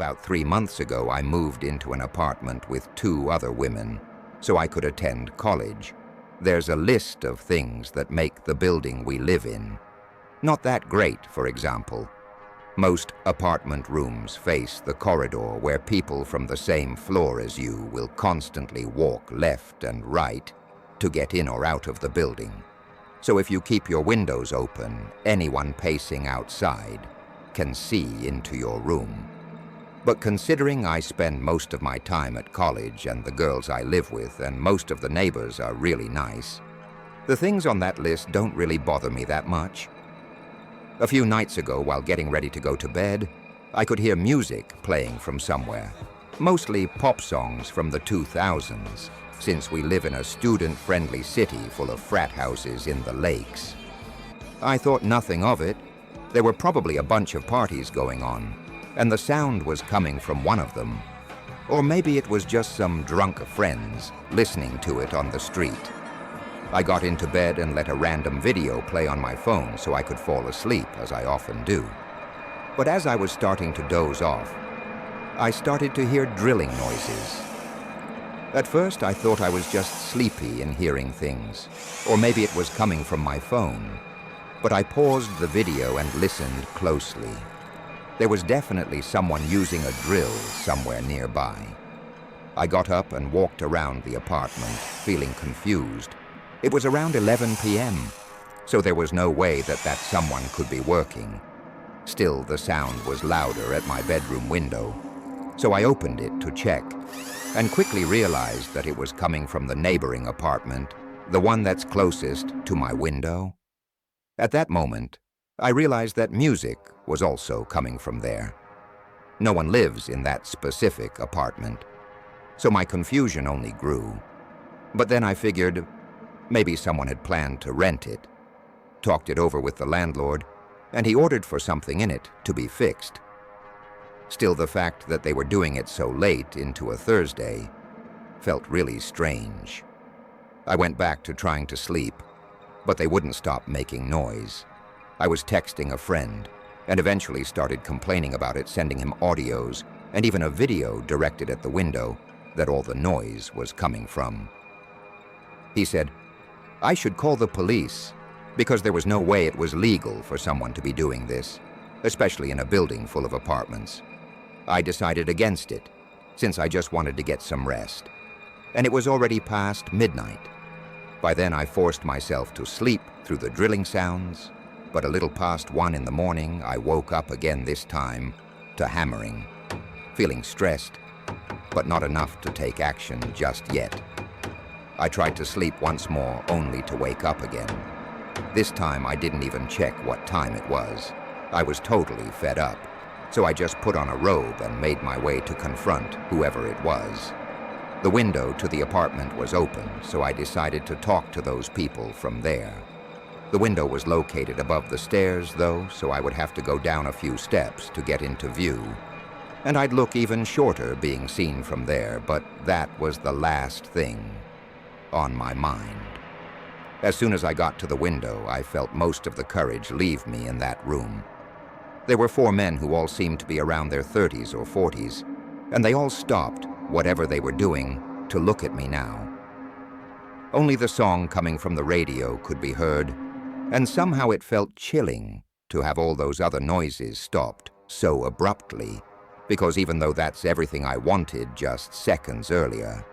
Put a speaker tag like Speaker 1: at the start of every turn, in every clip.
Speaker 1: about 3 months ago, I moved into an apartment with 2 other women, so I could attend college. There's a list of things that make the building we live in not that great, for example. Most apartment rooms face the corridor where people from the same floor as you will constantly walk left and right to get in or out of the building. So if you keep your windows open, anyone pacing outside can see into your room. But considering I spend most of my time at college and the girls I live with and most of the neighbors are really nice, the things on that list don't really bother me that much. A few nights ago, while getting ready to go to bed, I could hear music playing from somewhere, mostly pop songs from the 2000s, since we live in a student-friendly city full of frat houses in the lakes. I thought nothing of it. There were probably a bunch of parties going on, and the sound was coming from one of them. Or maybe it was just some drunk friends listening to it on the street. I got into bed and let a random video play on my phone so I could fall asleep, as I often do. But as I was starting to doze off, I started to hear drilling noises. At first, I thought I was just sleepy and hearing things, or maybe it was coming from my phone. But I paused the video and listened closely. There was definitely someone using a drill somewhere nearby. I got up and walked around the apartment, feeling confused. It was around 11 p.m., so there was no way that someone could be working. Still, the sound was louder at my bedroom window, so I opened it to check, and quickly realized that it was coming from the neighboring apartment, the one that's closest to my window. At that moment, I realized that music was also coming from there. No one lives in that specific apartment, so my confusion only grew. But then I figured maybe someone had planned to rent it, talked it over with the landlord, and he ordered for something in it to be fixed. Still, the fact that they were doing it so late into a Thursday felt really strange. I went back to trying to sleep, but they wouldn't stop making noise. I was texting a friend and eventually started complaining about it, sending him audios and even a video directed at the window that all the noise was coming from. He said, I should call the police because there was no way it was legal for someone to be doing this, especially in a building full of apartments. I decided against it, since I just wanted to get some rest. And it was already past midnight. By then I forced myself to sleep through the drilling sounds, but a little past 1 in the morning, I woke up again, this time to hammering, feeling stressed, but not enough to take action just yet. I tried to sleep once more, only to wake up again. This time I didn't even check what time it was. I was totally fed up, so I just put on a robe and made my way to confront whoever it was. The window to the apartment was open, so I decided to talk to those people from there. The window was located above the stairs, though, so I would have to go down a few steps to get into view. And I'd look even shorter being seen from there, but that was the last thing on my mind. As soon as I got to the window, I felt most of the courage leave me in that room. There were 4 men who all seemed to be around their 30s or 40s, and they all stopped whatever they were doing to look at me now. Only the song coming from the radio could be heard, and somehow it felt chilling to have all those other noises stopped so abruptly, because even though that's everything I wanted just seconds earlier,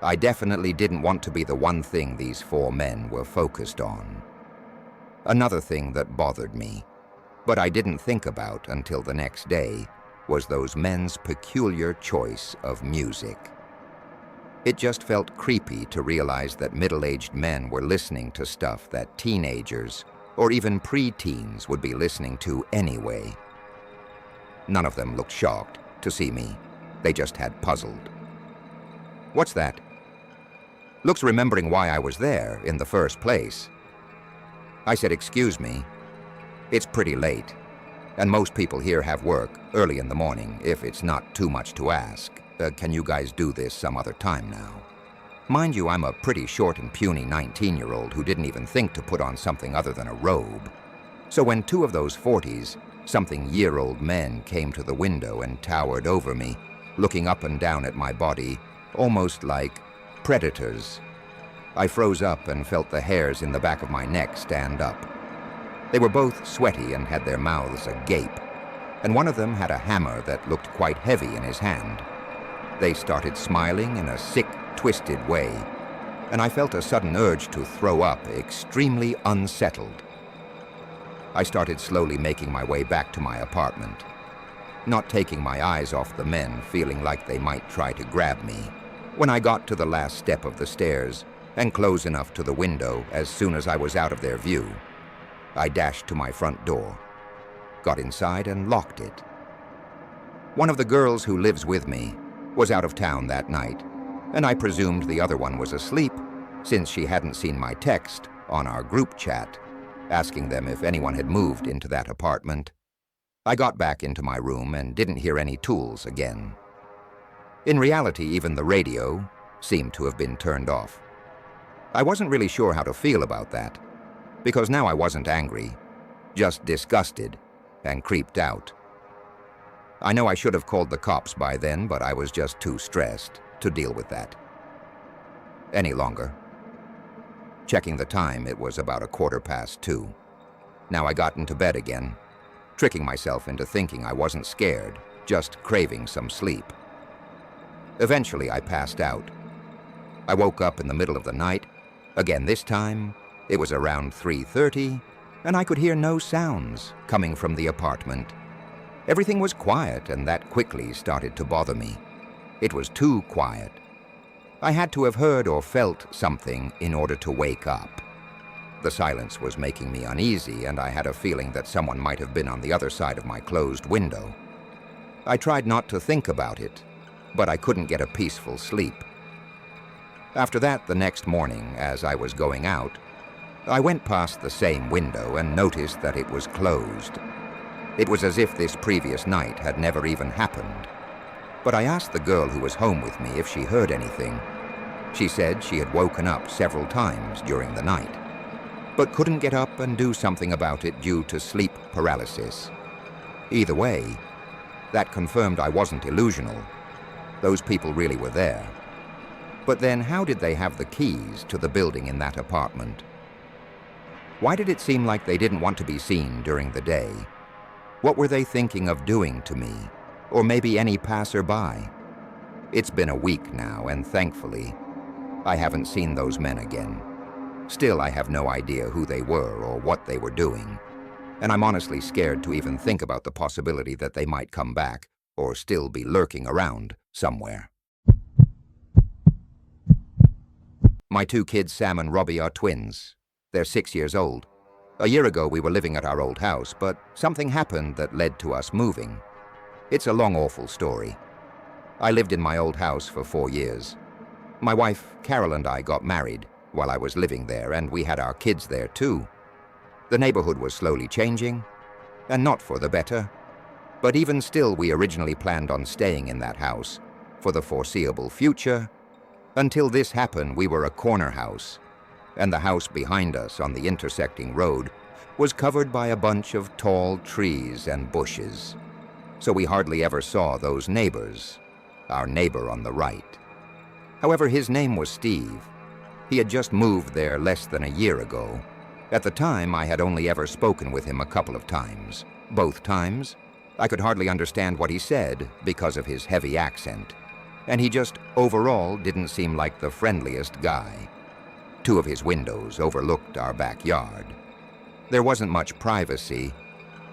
Speaker 1: I definitely didn't want to be the one thing these 4 men were focused on. Another thing that bothered me, but I didn't think about until the next day, was those men's peculiar choice of music. It just felt creepy to realize that middle-aged men were listening to stuff that teenagers or even pre-teens would be listening to anyway. None of them looked shocked to see me. They just had puzzled. What's that? Looks remembering why I was there in the first place. I said, excuse me. It's pretty late, and most people here have work early in the morning, if it's not too much to ask. Can you guys do this some other time now? Mind you, I'm a pretty short and puny 19-year-old who didn't even think to put on something other than a robe. So when 2 of those 40s Something-year-old men came to the window and towered over me, looking up and down at my body, almost like predators. I froze up and felt the hairs in the back of my neck stand up. They were both sweaty and had their mouths agape, and one of them had a hammer that looked quite heavy in his hand. They started smiling in a sick, twisted way, and I felt a sudden urge to throw up, extremely unsettled. I started slowly making my way back to my apartment, not taking my eyes off the men, feeling like they might try to grab me. When I got to the last step of the stairs, and close enough to the window as soon as I was out of their view, I dashed to my front door, got inside and locked it. One of the girls who lives with me was out of town that night, and I presumed the other one was asleep since she hadn't seen my text on our group chat asking them if anyone had moved into that apartment. I got back into my room and didn't hear any tools again. In reality, even the radio seemed to have been turned off. I wasn't really sure how to feel about that, because now I wasn't angry, just disgusted and creeped out. I know I should have called the cops by then, but I was just too stressed to deal with that any longer. Checking the time, it was about 2:15. Now I got into bed again, tricking myself into thinking I wasn't scared, just craving some sleep. Eventually, I passed out. I woke up in the middle of the night. Again this time, it was around 3:30, and I could hear no sounds coming from the apartment. Everything was quiet, and that quickly started to bother me. It was too quiet. I had to have heard or felt something in order to wake up. The silence was making me uneasy, and I had a feeling that someone might have been on the other side of my closed window. I tried not to think about it, but I couldn't get a peaceful sleep. After that, the next morning, as I was going out, I went past the same window and noticed that it was closed. It was as if this previous night had never even happened. But I asked the girl who was home with me if she heard anything. She said she had woken up several times during the night, but couldn't get up and do something about it due to sleep paralysis. Either way, that confirmed I wasn't illusional. Those people really were there. But then how did they have the keys to the building in that apartment? Why did it seem like they didn't want to be seen during the day? What were they thinking of doing to me, or maybe any passerby? It's been a week now, and thankfully, I haven't seen those men again. Still, I have no idea who they were or what they were doing, and I'm honestly scared to even think about the possibility that they might come back or still be lurking around somewhere. My 2 kids, Sam and Robbie, are twins. They're 6 years old. A year ago, we were living at our old house, but something happened that led to us moving. It's a long, awful story. I lived in my old house for 4 years. My wife, Carol, and I got married while I was living there, and we had our kids there too. The neighborhood was slowly changing, and not for the better. But even still, we originally planned on staying in that house for the foreseeable future. Until this happened, we were a corner house, and the house behind us on the intersecting road was covered by a bunch of tall trees and bushes. So we hardly ever saw those neighbors, our neighbor on the right. However, his name was Steve. He had just moved there less than a year ago. At the time, I had only ever spoken with him a couple of times. Both times, I could hardly understand what he said because of his heavy accent, and he just overall didn't seem like the friendliest guy. 2 of his windows overlooked our backyard. There wasn't much privacy,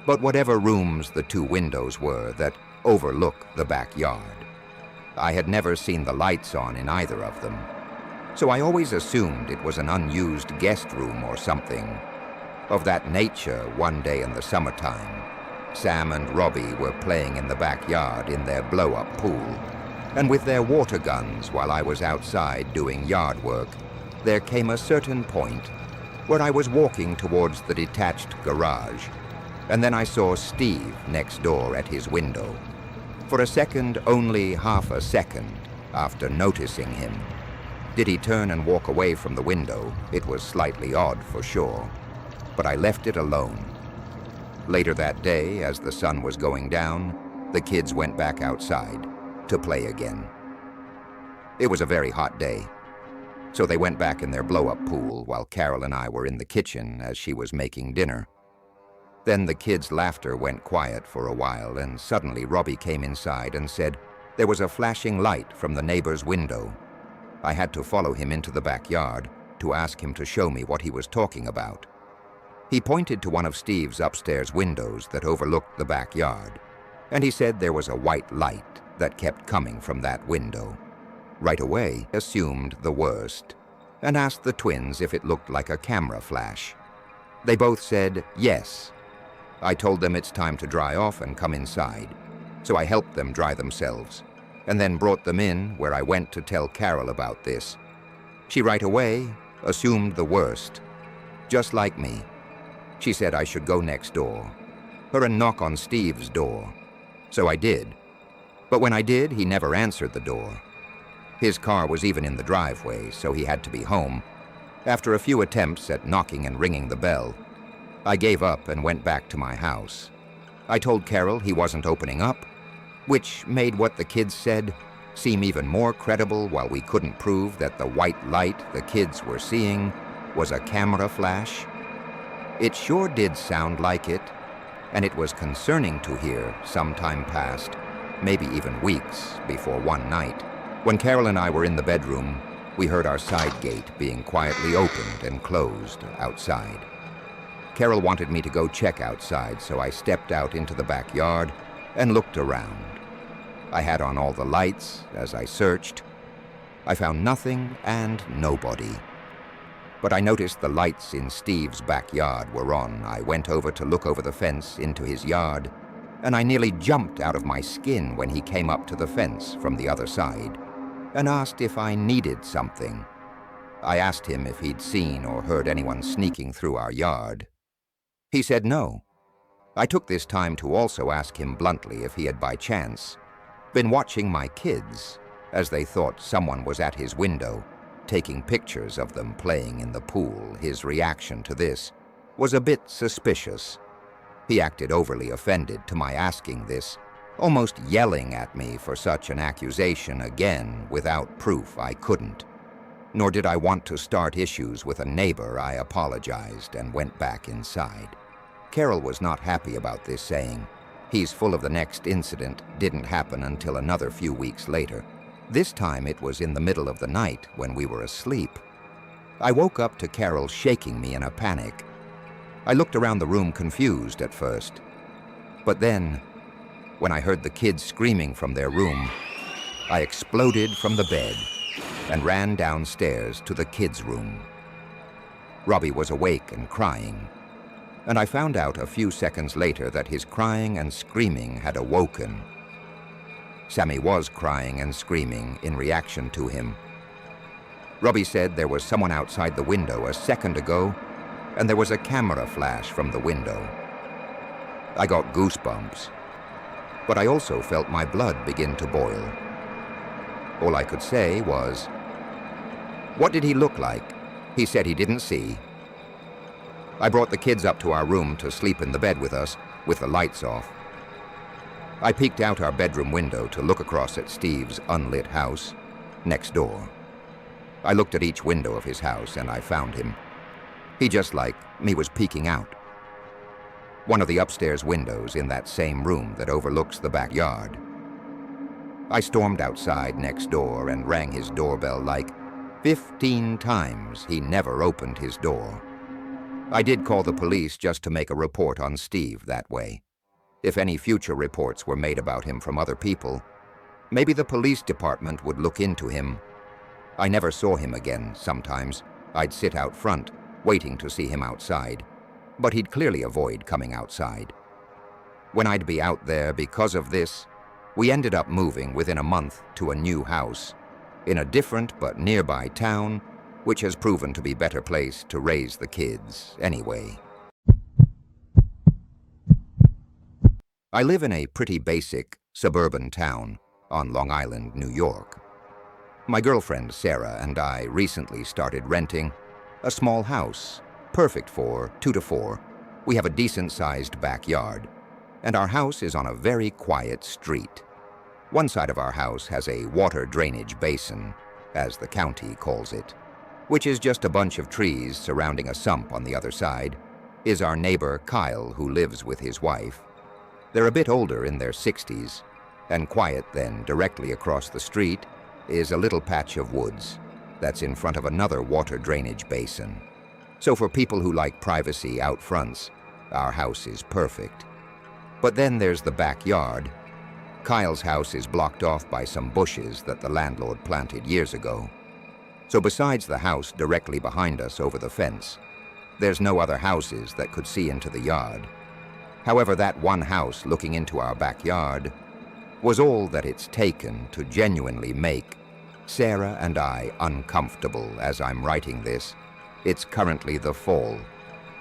Speaker 1: but whatever rooms the 2 windows were that overlook the backyard, I had never seen the lights on in either of them, so I always assumed it was an unused guest room or something. Of that nature, one day in the summertime, Sam and Robbie were playing in the backyard in their blow-up pool, and with their water guns while I was outside doing yard work, there came a certain point where I was walking towards the detached garage, and then I saw Steve next door at his window. For a second, only half a second, after noticing him. Did he turn and walk away from the window? It was slightly odd for sure, but I left it alone. Later that day, as the sun was going down, the kids went back outside to play again. It was a very hot day, so they went back in their blow-up pool while Carol and I were in the kitchen as she was making dinner. Then the kids' laughter went quiet for a while, and suddenly Robbie came inside and said there was a flashing light from the neighbor's window. I had to follow him into the backyard to ask him to show me what he was talking about. He pointed to one of Steve's upstairs windows that overlooked the backyard, and he said there was a white light that kept coming from that window. Right away, assumed the worst, and asked the twins if it looked like a camera flash. They both said yes. I told them it's time to dry off and come inside, so I helped them dry themselves, and then brought them in where I went to tell Carol about this. She right away assumed the worst, just like me. She said I should go next door, her and knock on Steve's door. So I did. But when I did, he never answered the door. His car was even in the driveway, so he had to be home. After a few attempts at knocking and ringing the bell, I gave up and went back to my house. I told Carol he wasn't opening up, which made what the kids said seem even more credible while we couldn't prove that the white light the kids were seeing was a camera flash. It sure did sound like it, and it was concerning to hear some time past, maybe even weeks before one night. When Carol and I were in the bedroom, we heard our side gate being quietly opened and closed outside. Carol wanted me to go check outside, so I stepped out into the backyard and looked around. I had on all the lights as I searched. I found nothing and nobody. But I noticed the lights in Steve's backyard were on. I went over to look over the fence into his yard, and I nearly jumped out of my skin when he came up to the fence from the other side and asked if I needed something. I asked him if he'd seen or heard anyone sneaking through our yard. He said no. I took this time to also ask him bluntly if he had by chance been watching my kids, as they thought someone was at his window, taking pictures of them playing in the pool. His reaction to this was a bit suspicious. He acted overly offended to my asking this, almost yelling at me for such an accusation again without proof I couldn't. Nor did I want to start issues with a neighbor. I apologized and went back inside. Carol was not happy about this, saying he's full of the next incident didn't happen until another few weeks later. This time it was in the middle of the night when we were asleep. I woke up to Carol shaking me in a panic. I looked around the room confused at first. But then, when I heard the kids screaming from their room, I exploded from the bed and ran downstairs to the kids' room. Robbie was awake and crying, and I found out a few seconds later that his crying and screaming had awoken. Sammy was crying and screaming in reaction to him. Robbie said there was someone outside the window a second ago, and there was a camera flash from the window. I got goosebumps, but I also felt my blood begin to boil. All I could say was, "What did he look like?" He said he didn't see. I brought the kids up to our room to sleep in the bed with us, with the lights off. I peeked out our bedroom window to look across at Steve's unlit house next door. I looked at each window of his house and I found him. He, just like me, was peeking out. One of the upstairs windows in that same room that overlooks the backyard. I stormed outside next door and rang his doorbell like 15 times. He never opened his door. I did call the police just to make a report on Steve that way. If any future reports were made about him from other people, maybe the police department would look into him. I never saw him again. Sometimes I'd sit out front, waiting to see him outside, but he'd clearly avoid coming outside. When I'd be out there because of this, we ended up moving within a month to a new house in a different but nearby town, which has proven to be a better place to raise the kids anyway. I live in a pretty basic suburban town on Long Island, New York. My girlfriend Sarah and I recently started renting a small house, perfect for 2 to 4, We have a decent-sized backyard, and our house is on a very quiet street. One side of our house has a water drainage basin, as the county calls it, which is just a bunch of trees surrounding a sump. On the other side is our neighbor Kyle, who lives with his wife. They're a bit older, in their 60s, and quiet. Then, directly across the street, is a little patch of woods that's in front of another water drainage basin. So for people who like privacy out fronts, our house is perfect. But then there's the backyard. Kyle's house is blocked off by some bushes that the landlord planted years ago. So besides the house directly behind us over the fence, there's no other houses that could see into the yard. However, that one house looking into our backyard was all that it's taken to genuinely make Sarah and I uncomfortable. As I'm writing this, it's currently the fall,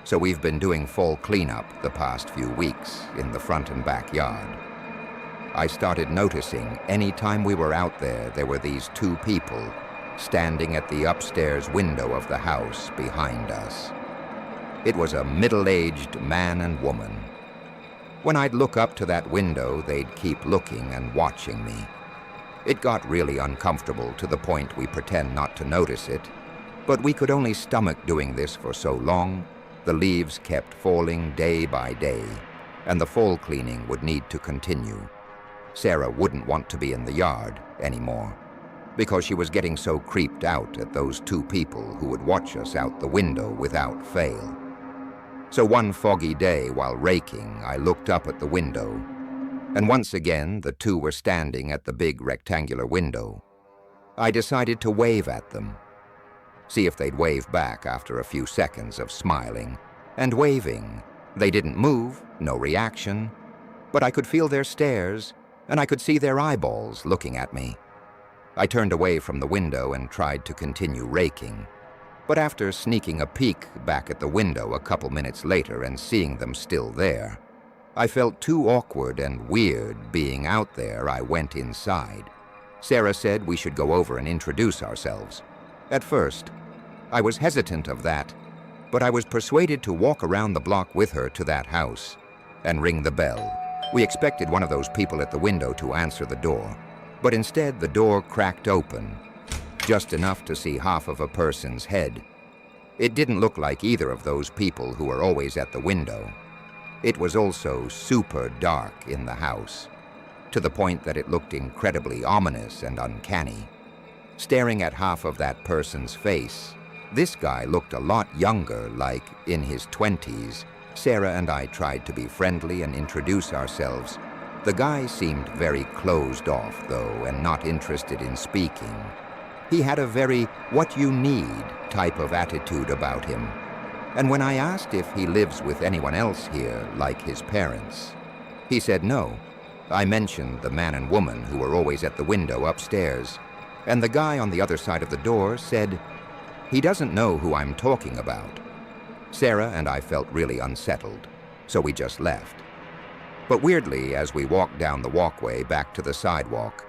Speaker 1: so we've been doing fall cleanup the past few weeks in the front and backyard. I started noticing any time we were out there, there were these two people standing at the upstairs window of the house behind us. It was a middle-aged man and woman. When I'd look up to that window, they'd keep looking and watching me. It got really uncomfortable, to the point we pretend not to notice it, but we could only stomach doing this for so long. The leaves kept falling day by day, and the fall cleaning would need to continue. Sarah wouldn't want to be in the yard anymore, because she was getting so creeped out at those two people who would watch us out the window without fail. So one foggy day while raking, I looked up at the window, and once again the two were standing at the big rectangular window. I decided to wave at them, see if they'd wave back after a few seconds of smiling and waving. They didn't move, no reaction, but I could feel their stares, and I could see their eyeballs looking at me. I turned away from the window and tried to continue raking. But after sneaking a peek back at the window a couple minutes later and seeing them still there, I felt too awkward and weird being out there. I went inside. Sarah said we should go over and introduce ourselves. At first, I was hesitant of that, but I was persuaded to walk around the block with her to that house and ring the bell. We expected one of those people at the window to answer the door, but instead the door cracked open, just enough to see half of a person's head. It didn't look like either of those people who were always at the window. It was also super dark in the house, to the point that it looked incredibly ominous and uncanny. Staring at half of that person's face, this guy looked a lot younger, like in his 20s. Sarah and I tried to be friendly and introduce ourselves. The guy seemed very closed off, though, and not interested in speaking. He had a very "what you need" type of attitude about him. And when I asked if he lives with anyone else here, like his parents, he said no. I mentioned the man and woman who were always at the window upstairs, and the guy on the other side of the door said he doesn't know who I'm talking about. Sarah and I felt really unsettled, so we just left. But weirdly, as we walked down the walkway back to the sidewalk,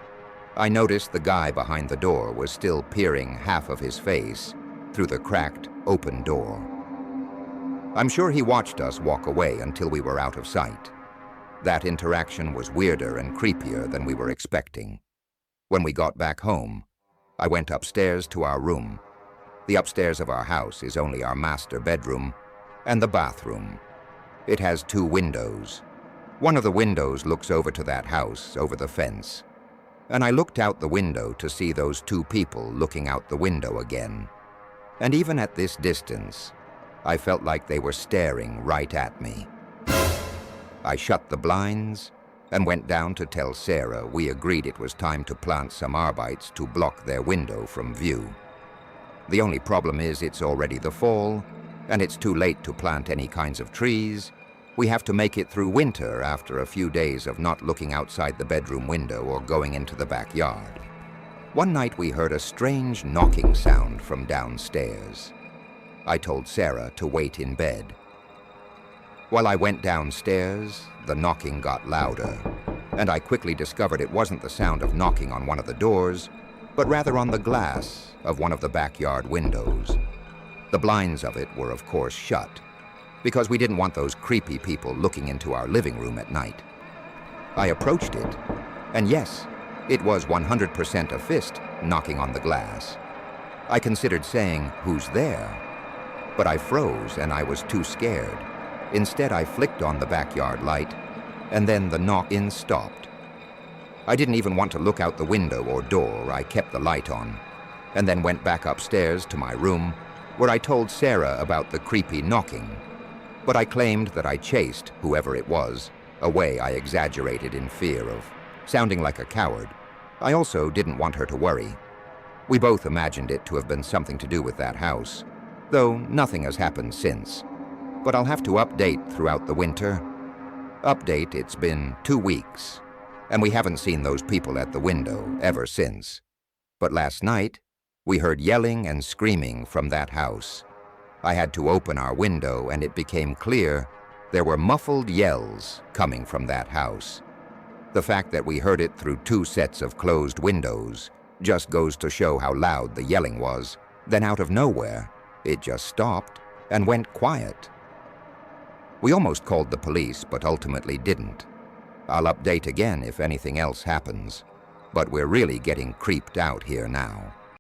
Speaker 1: I noticed the guy behind the door was still peering half of his face through the cracked, open door. I'm sure he watched us walk away until we were out of sight. That interaction was weirder and creepier than we were expecting. When we got back home, I went upstairs to our room. The upstairs of our house is only our master bedroom and the bathroom. It has two windows. One of the windows looks over to that house, over the fence, and I looked out the window to see those two people looking out the window again. And even at this distance, I felt like they were staring right at me. I shut the blinds and went down to tell Sarah we agreed it was time to plant some arbites to block their window from view. The only problem is it's already the fall, and it's too late to plant any kinds of trees. We have to make it through winter after a few days of not looking outside the bedroom window or going into the backyard. One night we heard a strange knocking sound from downstairs. I told Sarah to wait in bed. While I went downstairs, the knocking got louder, and I quickly discovered it wasn't the sound of knocking on one of the doors, but rather on the glass of one of the backyard windows. The blinds of it were, of course, shut, because we didn't want those creepy people looking into our living room at night. I approached it, and yes, it was 100% a fist knocking on the glass. I considered saying, "Who's there?" But I froze and I was too scared. Instead, I flicked on the backyard light, and then the knock-in stopped. I didn't even want to look out the window or door. I kept the light on, and then went back upstairs to my room, where I told Sarah about the creepy knocking. But I claimed that I chased whoever it was, a way I exaggerated in fear of sounding like a coward. I also didn't want her to worry. We both imagined it to have been something to do with that house, though nothing has happened since. But I'll have to update throughout the winter. Update, it's been 2 weeks, and we haven't seen those people at the window ever since. But last night, we heard yelling and screaming from that house. I had to open our window, and it became clear there were muffled yells coming from that house. The fact that we heard it through 2 sets of closed windows just goes to show how loud the yelling was. Then out of nowhere, it just stopped and went quiet. We almost called the police, but ultimately didn't. I'll update again if anything else happens, but we're really getting creeped out here now.